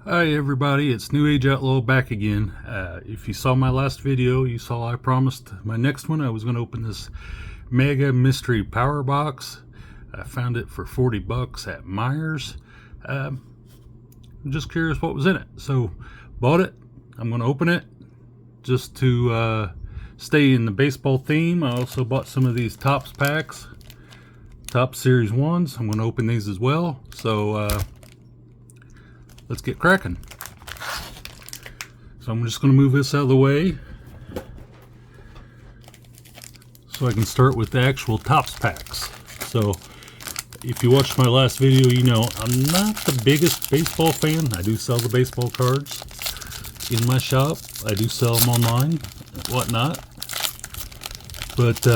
Hi everybody, it's New-AgeOutlaw back again. If you saw my last video, you saw I promised my next one I was going to open this Mega Mystery Power Box. I found it for 40 bucks at Myers. I'm just curious what was in it, so bought it. I'm going to open it just to stay in the baseball theme. I also bought some of these Topps packs, Topps Series 1s. I'm going to open these as well, so let's get cracking. So I'm just going to move this out of the way so I can start with the actual Topps packs. So if you watched my last video, you know I'm not the biggest baseball fan. I do sell the baseball cards in my shop. I do sell them online and whatnot. But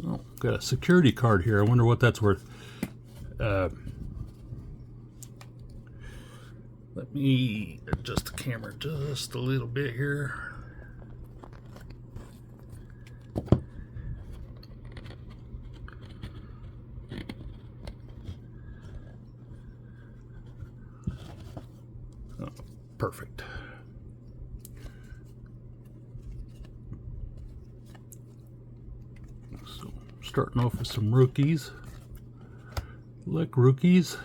oh, got a security card here. I wonder what that's worth. Let me adjust the camera just a little bit here. Oh, perfect. So, starting off with some rookies. Like rookies.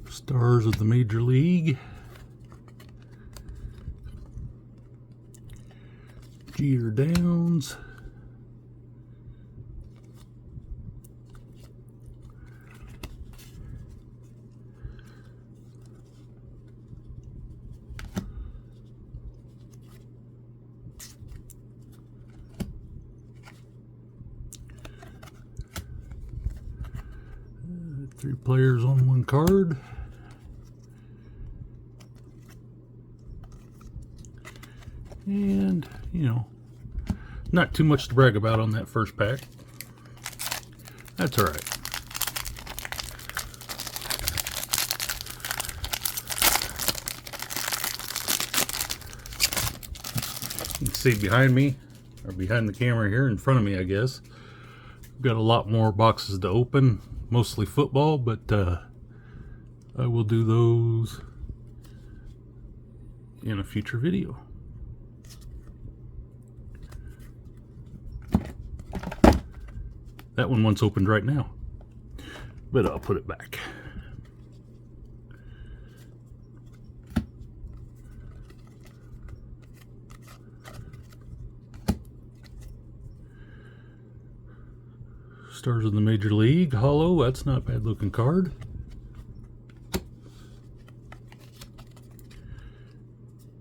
Stars of the Major League. Jeter Downs. Three players on one card. And, you know, not too much to brag about on that first pack. That's all right. You can see behind me, or behind the camera here, in front of me, I guess. Got a lot more boxes to open, mostly football, but I will do those in a future video. That one once opened right now, but I'll put it back. Stars of the Major League, hollow. That's not a bad looking card.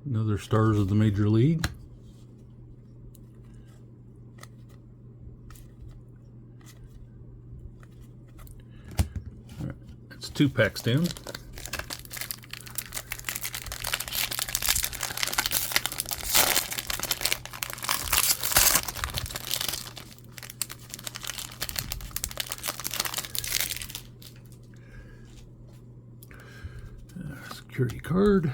Another Stars of the Major League. It's 2 packs down. Security card.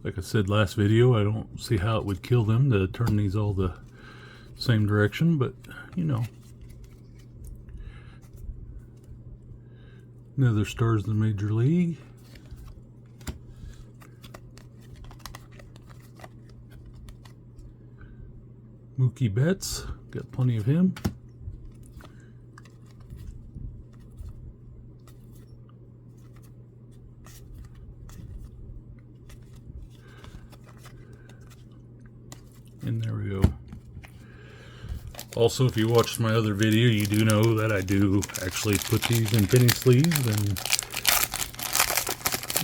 Like I said last video, I don't see how it would kill them to turn these all the same direction, but you know. Another Stars of the Major League. Mookie Betts, got plenty of him. And there we go. Also, if you watched my other video, you do know that I do actually put these in penny sleeves, and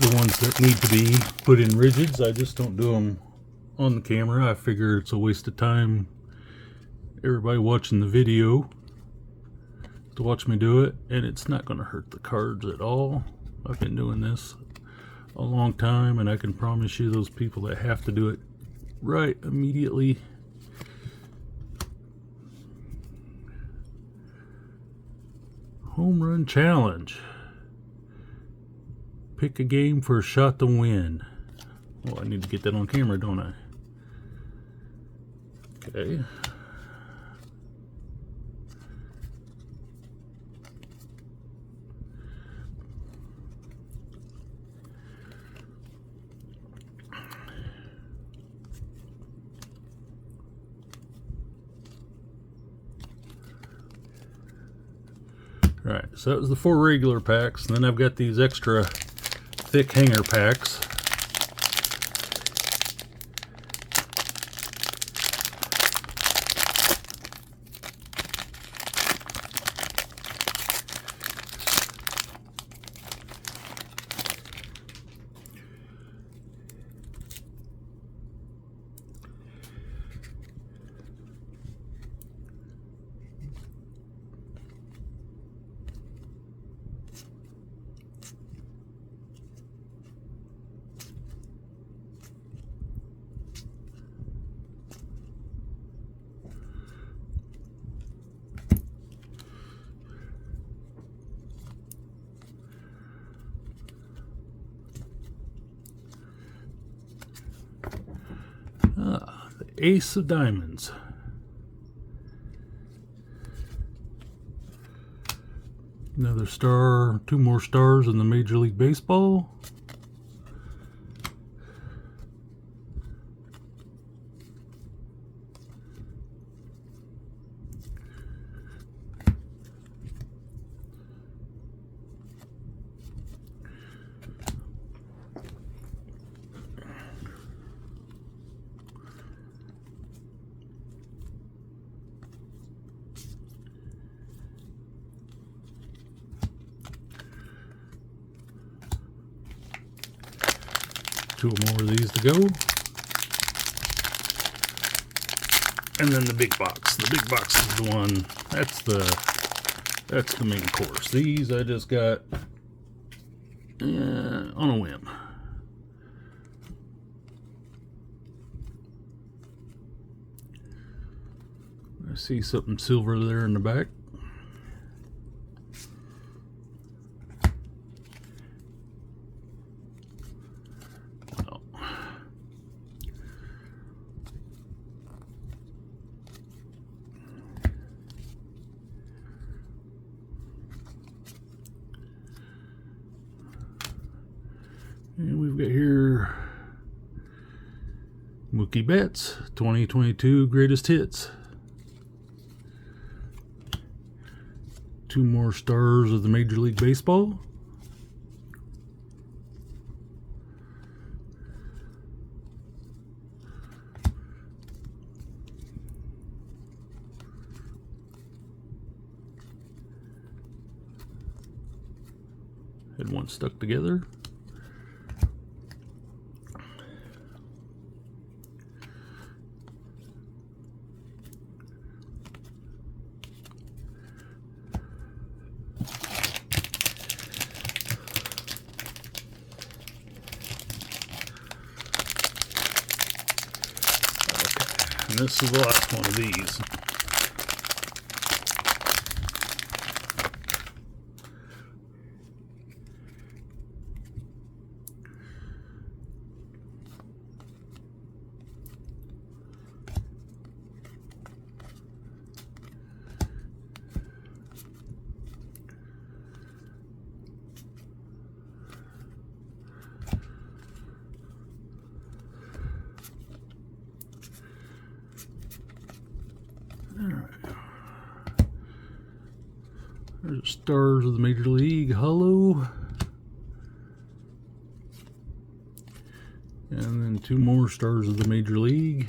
the ones that need to be put in rigids, I just don't do them on the camera. I figure it's a waste of time, everybody watching the video, to watch me do it, and it's not going to hurt the cards at all. I've been doing this a long time, and I can promise you those people that have to do it right immediately, Home run challenge. Pick a game for a shot to win. Oh, I need to get that on camera, don't I? Okay. Right, so that was the 4 regular packs, and then I've got these extra thick hanger packs. The Ace of Diamonds. Another star, 2 more stars in the Major League Baseball. Two more of these to go. And then the big box. The big box is the one, that's the main course. These I just got on a whim. I see something silver there in the back. And we've got here Mookie Betts, 2022 Greatest Hits. 2 more stars of the Major League Baseball. Had one stuck together. And this is the last one of these. There's stars of the Major League Hollow. And then 2 more stars of the Major League.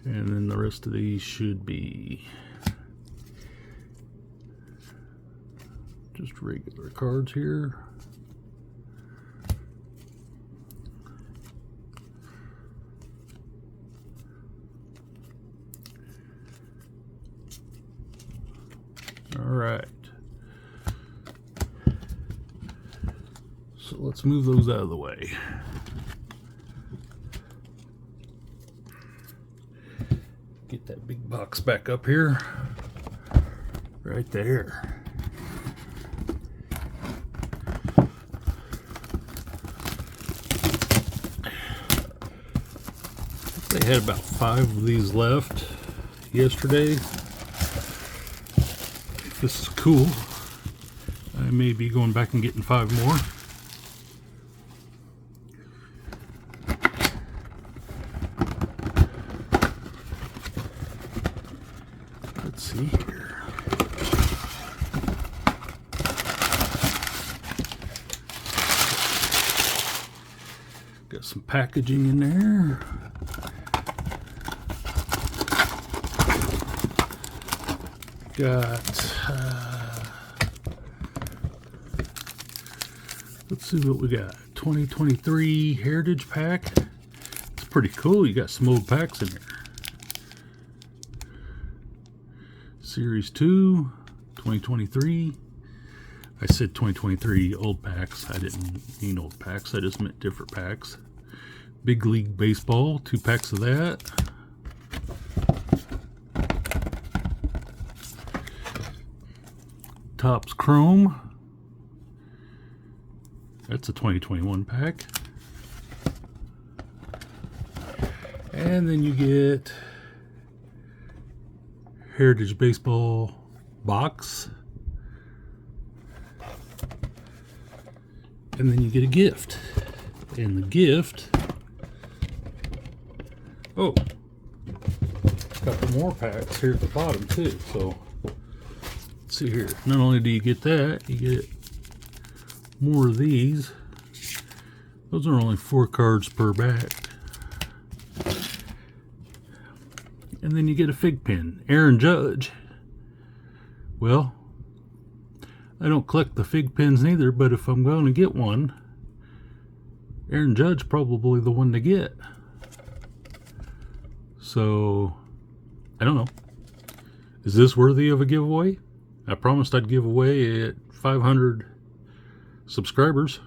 And then the rest of these should be just regular cards here. All right. So let's move those out of the way. Get that big box back up here. Right there. had about 5 of these left yesterday. If this is cool, I may be going back and getting 5 more. Let's see here. Got some packaging in there. Got, let's see what we got. 2023 Heritage Pack. It's pretty cool. You got some old packs in there. Series 2, 2023. I said 2023 old packs. I didn't mean old packs. I just meant different packs. Big League Baseball, 2 packs of that. Topps Chrome. That's a 2021 pack. And then you get Heritage Baseball box. And then you get a gift. And the gift, oh, a couple more packs here at the bottom too. So let's see here. Not only do you get that, you get more of these. Those are only 4 cards per bag. And then you get a fig pin. Aaron Judge. Well, I don't collect the fig pins neither, but if I'm going to get one, Aaron Judge probably the one to get. So, I don't know. Is this worthy of a giveaway? I promised I'd give away at 500 subscribers.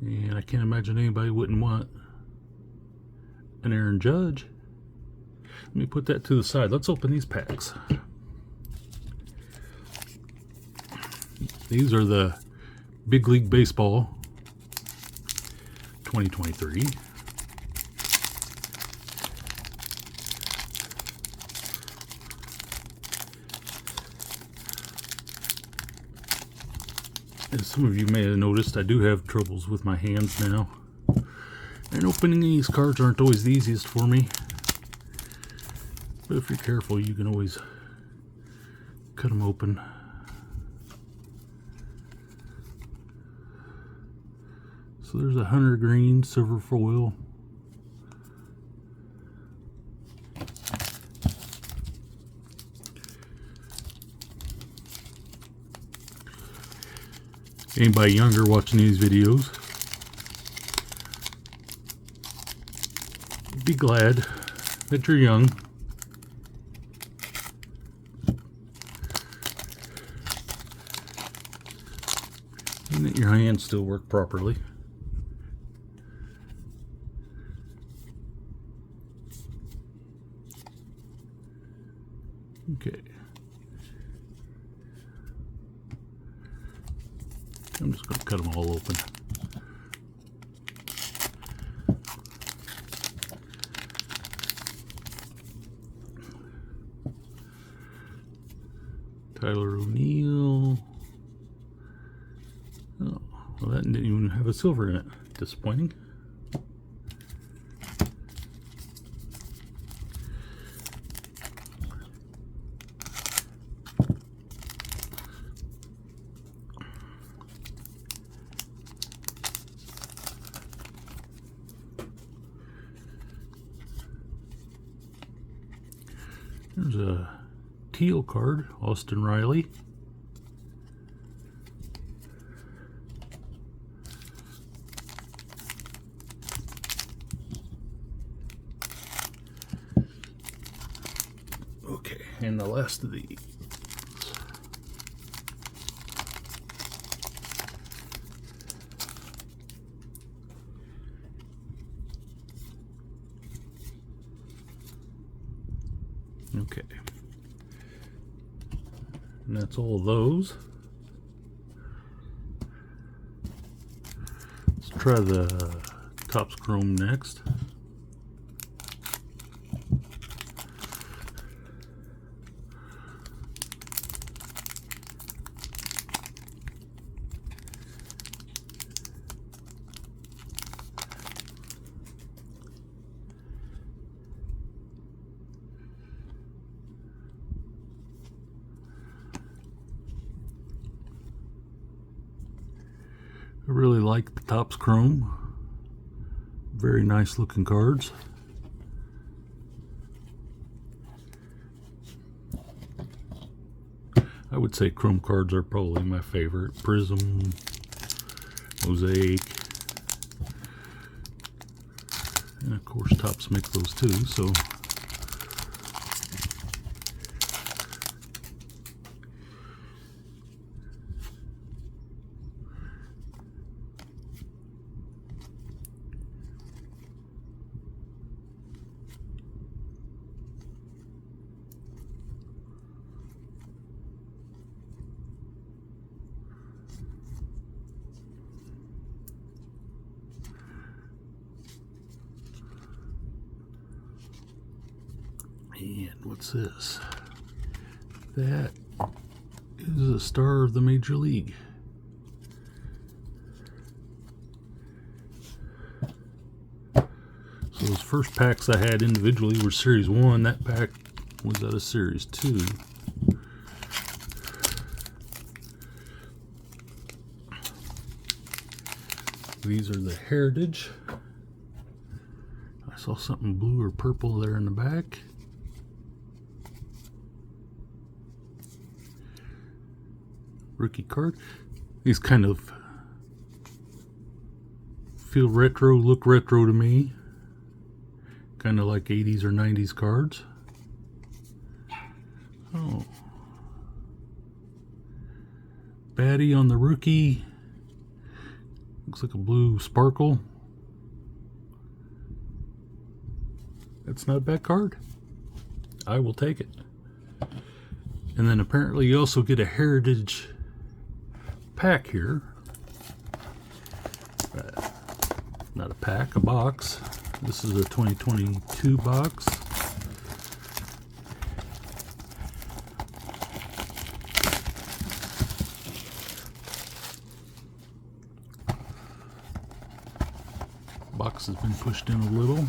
And I can't imagine anybody wouldn't want an Aaron Judge. Let me put that to the side. Let's open these packs. These are the Big League Baseball 2023. As some of you may have noticed, I do have troubles with my hands now. And opening these cards aren't always the easiest for me. But if you're careful, you can always cut them open. So there's a Hunter Green silver foil. Anybody younger watching these videos, be glad that you're young. And that your hands still work properly. Okay. I'm just going to cut them all open. Tyler O'Neill. Oh, well, that didn't even have a silver in it. Disappointing. There's a teal card, Austin Riley. Okay, and the last of these. Okay, and that's all of those. Let's try the Topps Chrome next. I really like the Topps Chrome. Very nice looking cards. I would say Chrome cards are probably my favorite. Prism, Mosaic, and of course Topps make those too, so and what's this? That is a star of the Major League. So those first packs I had individually were Series 1. That pack was out of Series 2. These are the Heritage. I saw something blue or purple there in the back. Rookie card. These kind of feel retro, look retro to me. Kind of like 80s or 90s cards. Oh. Baddie on the rookie. Looks like a blue sparkle. That's not a bad card. I will take it. And then apparently you also get a Heritage pack here. Not a pack, a box. This is a 2022 box. Box has been pushed in a little.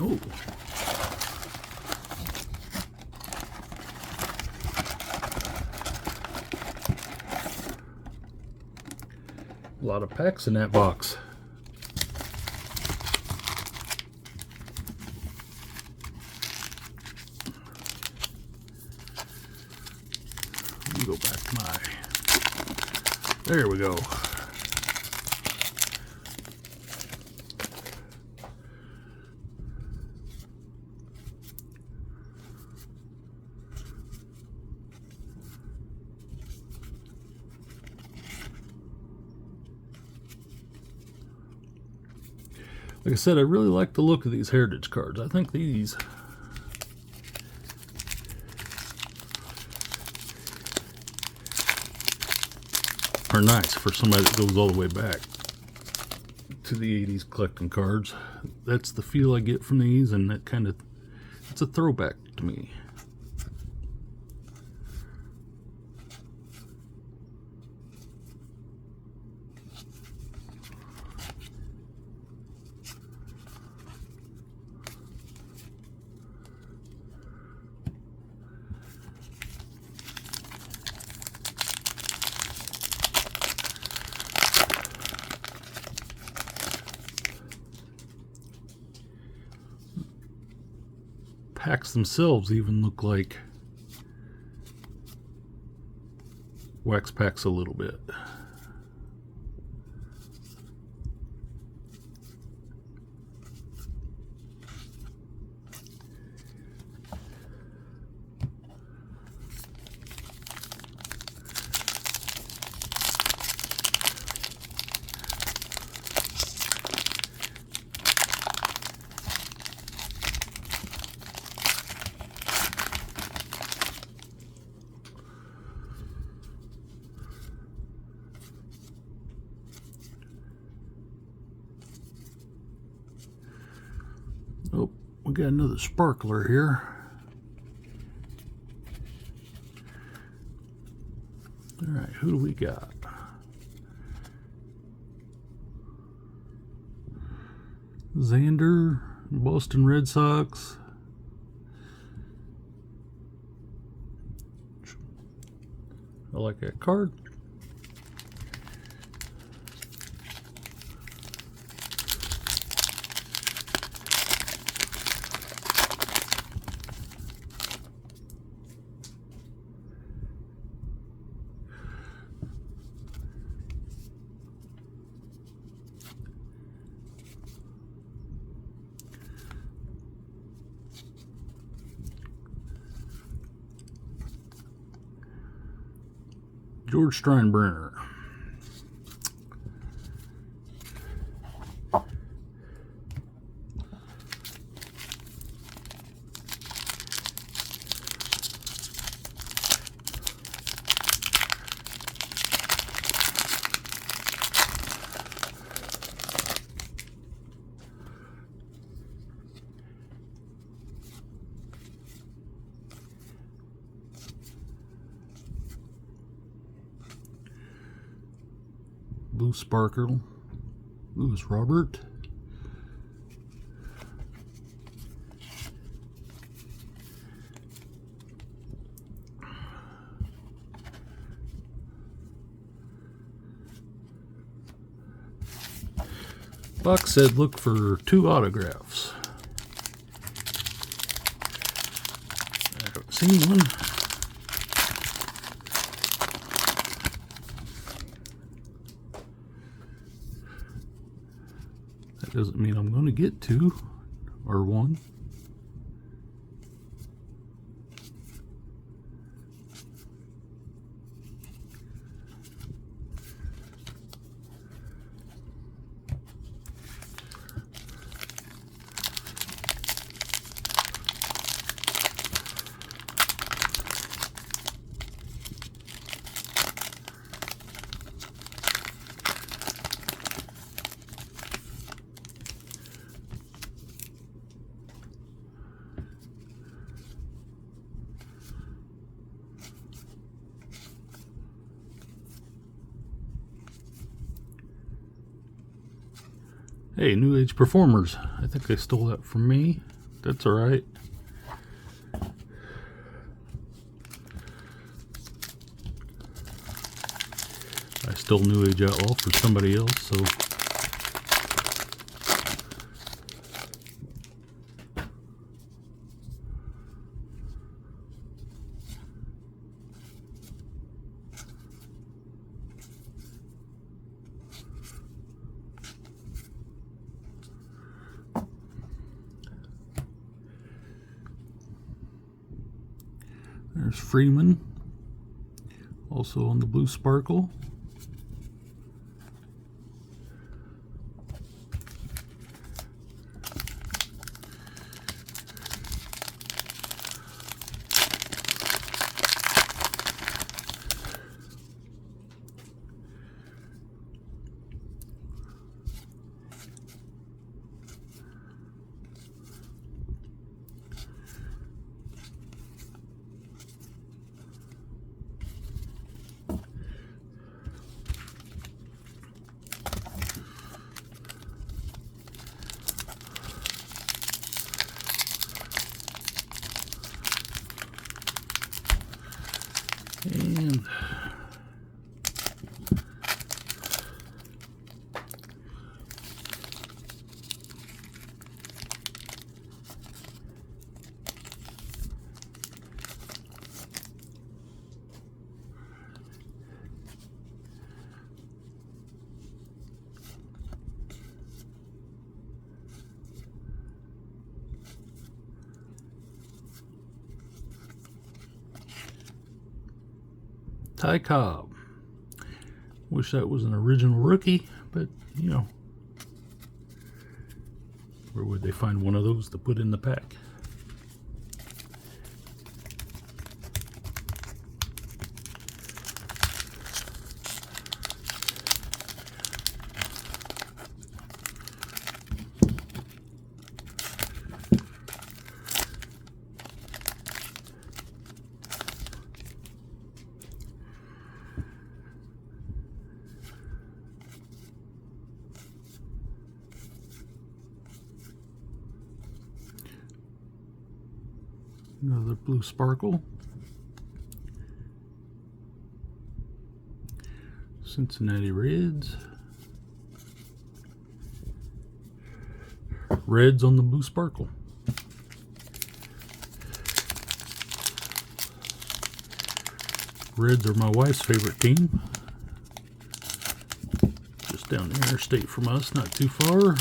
Oh. A lot of packs in that box. Let me go back to my... There we go. Like I said, I really like the look of these Heritage cards. I think these are nice for somebody that goes all the way back to the 80s collecting cards. That's the feel I get from these, and that kind of, it's a throwback to me. Packs themselves even look like wax packs a little bit. we got another sparkler here. All right, who do we got? Xander, Boston Red Sox. I like that card. George Steinbrenner. Blue Sparkle, Lewis Robert. Box said look for 2 autographs. I haven't seen one. That doesn't mean I'm going to get 2 or 1. Hey, New Age Performers. I think they stole that from me. That's alright. I stole New Age Outlaw for somebody else, so... There's Freeman, also on the Blue Sparkle. And Ty Cobb. Wish that was an original rookie, but you know, where would they find one of those to put in the pack? Another blue sparkle. Cincinnati Reds. Reds on the blue sparkle. Reds are my wife's favorite team. Just down the interstate from us, not too far.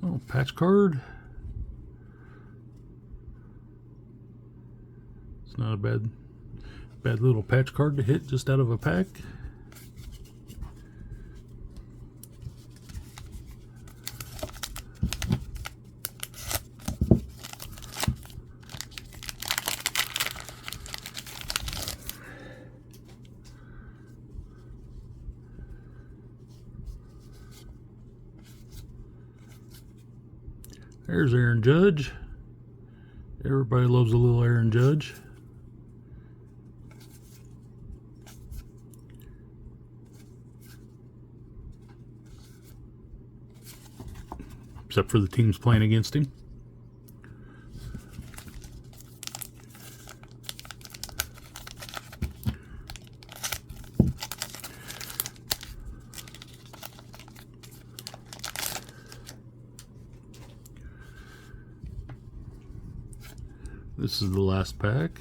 Oh, patch card. It's not a bad little patch card to hit just out of a pack. There's Aaron Judge. Everybody loves a little Aaron Judge. Except for the teams playing against him. This is the last pack.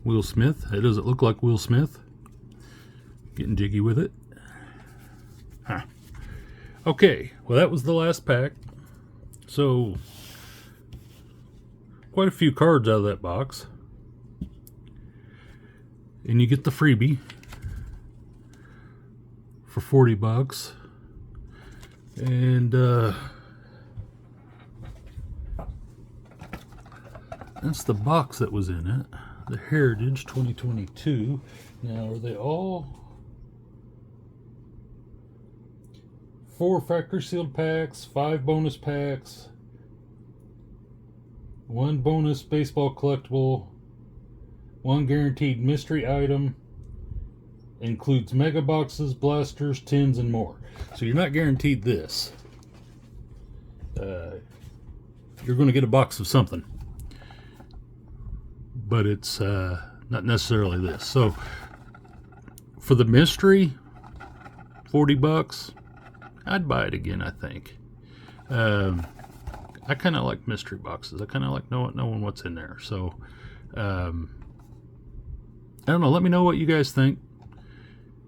Will Smith. It doesn't look like Will Smith. Getting jiggy with it. Huh. Okay, well that was the last pack. So, quite a few cards out of that box. And you get the freebie for 40 bucks. And that's the box that was in it. The Heritage 2022. Now, are they all 4 factory sealed packs, 5 bonus packs, 1 bonus baseball collectible, 1 guaranteed mystery item, includes mega boxes, blasters, tins, and more. So you're not guaranteed this. You're going to get a box of something, but it's not necessarily this. So for the mystery, 40 bucks, I'd buy it again, I think. I kind of like mystery boxes. I kind of like knowing what's in there. So I don't know. Let me know what you guys think.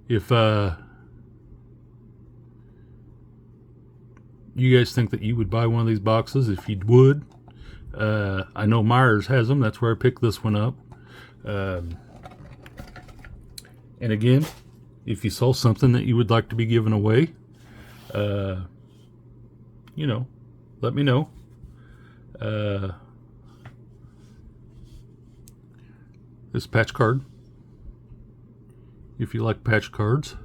If you guys think that you would buy one of these boxes, if you would, I know Myers has them. That's where I picked this one up. And again, if you saw something that you would like to be given away, you know, let me know. This patch card, if you like patch cards,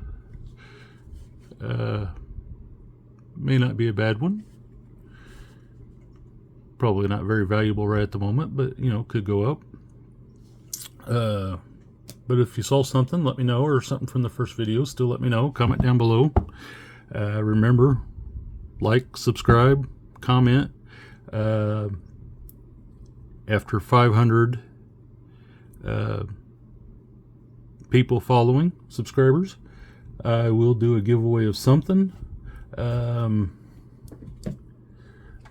may not be a bad one. Probably not very valuable right at the moment, but you know, could go up. But if you saw something, let me know, or something from the first video, still let me know. Comment down below. Remember, like, subscribe, comment. After 500 people following, subscribers, I will do a giveaway of something. I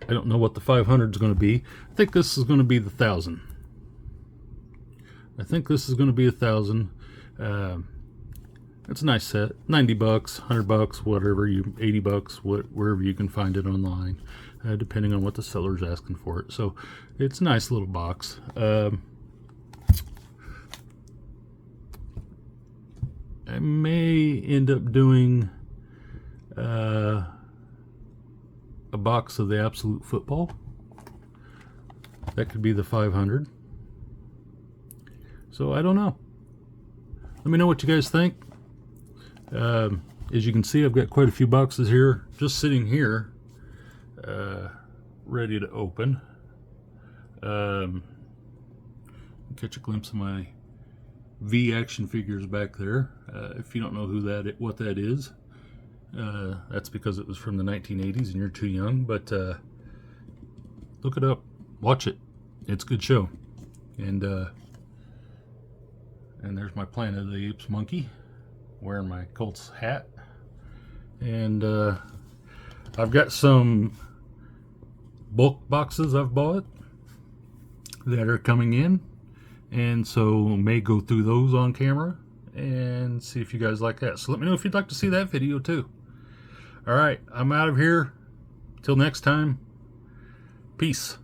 don't know what the 500 is going to be. I think this is going to be the 1,000. I think this is going to be 1,000. It's a nice set. 90 bucks, 100 bucks, whatever 80 bucks, wherever you can find it online, depending on what the seller's asking for it. So it's a nice little box. I may end up doing a box of the Absolute Football. That could be the 500. So I don't know. Let me know what you guys think. As you can see, I've got quite a few boxes here, just sitting here, ready to open. Catch a glimpse of my V action figures back there. If you don't know what that is, that's because it was from the 1980s and you're too young, but look it up, watch it. It's a good show. And there's my Planet of the Apes monkey wearing my Colts hat. And I've got some bulk boxes I've bought that are coming in, and so may go through those on camera and see if you guys like that. So let me know if you'd like to see that video too. All right, I'm out of here. Till next time, peace.